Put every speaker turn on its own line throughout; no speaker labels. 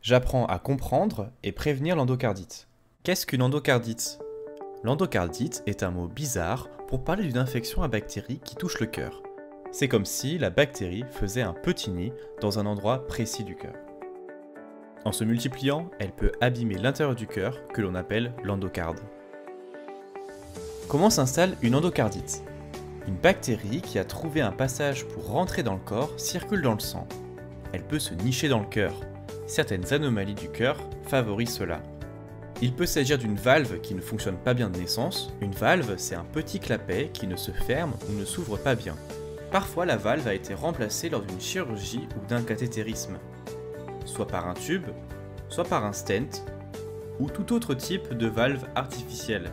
J'apprends à comprendre et prévenir l'endocardite. Qu'est-ce qu'une endocardite? L'endocardite est un mot bizarre pour parler d'une infection à bactéries qui touche le cœur. C'est comme si la bactérie faisait un petit nid dans un endroit précis du cœur. En se multipliant, elle peut abîmer l'intérieur du cœur que l'on appelle l'endocarde. Comment s'installe une endocardite? Une bactérie qui a trouvé un passage pour rentrer dans le corps circule dans le sang. Elle peut se nicher dans le cœur. Certaines anomalies du cœur favorisent cela. Il peut s'agir d'une valve qui ne fonctionne pas bien de naissance. Une valve, c'est un petit clapet qui ne se ferme ou ne s'ouvre pas bien. Parfois, la valve a été remplacée lors d'une chirurgie ou d'un cathétérisme, soit par un tube, soit par un stent, ou tout autre type de valve artificielle.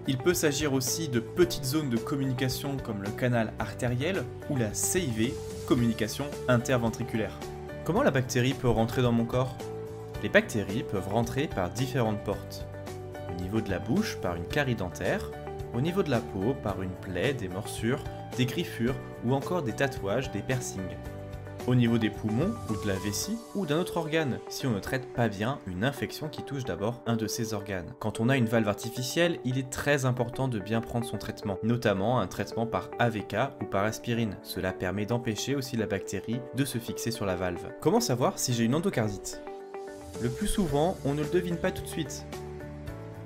Il peut s'agir aussi de petites zones de communication comme le canal artériel ou la CIV, communication interventriculaire. Comment la bactérie peut rentrer dans mon corps? Les bactéries peuvent rentrer par différentes portes. Au niveau de la bouche, par une carie dentaire, au niveau de la peau, par une plaie, des morsures, des griffures ou encore des tatouages, des piercings. Au niveau des poumons ou de la vessie ou d'un autre organe, si on ne traite pas bien une infection qui touche d'abord un de ces organes. Quand on a une valve artificielle, il est très important de bien prendre son traitement, notamment un traitement par AVK ou par aspirine. Cela permet d'empêcher aussi la bactérie de se fixer sur la valve. Comment savoir si j'ai une endocardite? Le plus souvent, on ne le devine pas tout de suite.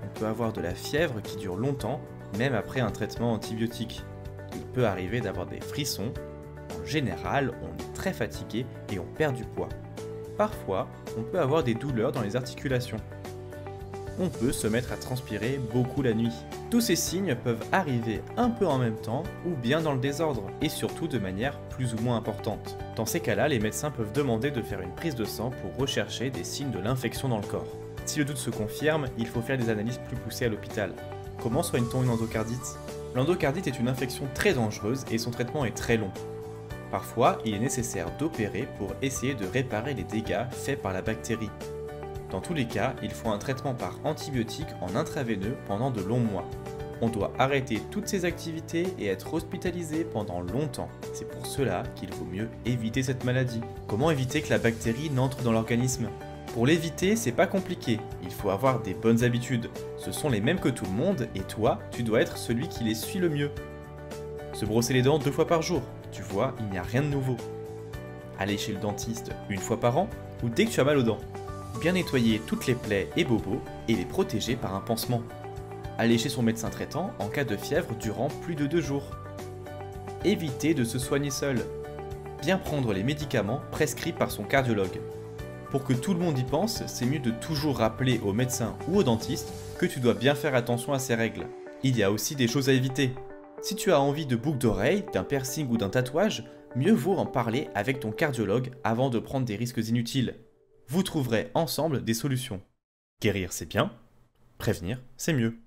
On peut avoir de la fièvre qui dure longtemps, même après un traitement antibiotique. Il peut arriver d'avoir des frissons. En général, on est très fatigué et on perd du poids. Parfois, on peut avoir des douleurs dans les articulations. On peut se mettre à transpirer beaucoup la nuit. Tous ces signes peuvent arriver un peu en même temps ou bien dans le désordre, et surtout de manière plus ou moins importante. Dans ces cas-là, les médecins peuvent demander de faire une prise de sang pour rechercher des signes de l'infection dans le corps. Si le doute se confirme, il faut faire des analyses plus poussées à l'hôpital. Comment soigne-t-on une endocardite? L'endocardite est une infection très dangereuse et son traitement est très long. Parfois, il est nécessaire d'opérer pour essayer de réparer les dégâts faits par la bactérie. Dans tous les cas, il faut un traitement par antibiotique en intraveineux pendant de longs mois. On doit arrêter toutes ses activités et être hospitalisé pendant longtemps. C'est pour cela qu'il vaut mieux éviter cette maladie. Comment éviter que la bactérie n'entre dans l'organisme? Pour l'éviter, c'est pas compliqué. Il faut avoir des bonnes habitudes. Ce sont les mêmes que tout le monde et toi, tu dois être celui qui les suit le mieux. Se brosser les dents 2 fois par jour. Tu vois, il n'y a rien de nouveau. Aller chez le dentiste 1 fois par an ou dès que tu as mal aux dents. Bien nettoyer toutes les plaies et bobos et les protéger par un pansement. Aller chez son médecin traitant en cas de fièvre durant plus de 2 jours. Éviter de se soigner seul. Bien prendre les médicaments prescrits par son cardiologue. Pour que tout le monde y pense, c'est mieux de toujours rappeler au médecin ou au dentiste que tu dois bien faire attention à ces règles. Il y a aussi des choses à éviter. Si tu as envie de boucles d'oreilles, d'un piercing ou d'un tatouage, mieux vaut en parler avec ton cardiologue avant de prendre des risques inutiles. Vous trouverez ensemble des solutions. Guérir c'est bien, prévenir c'est mieux.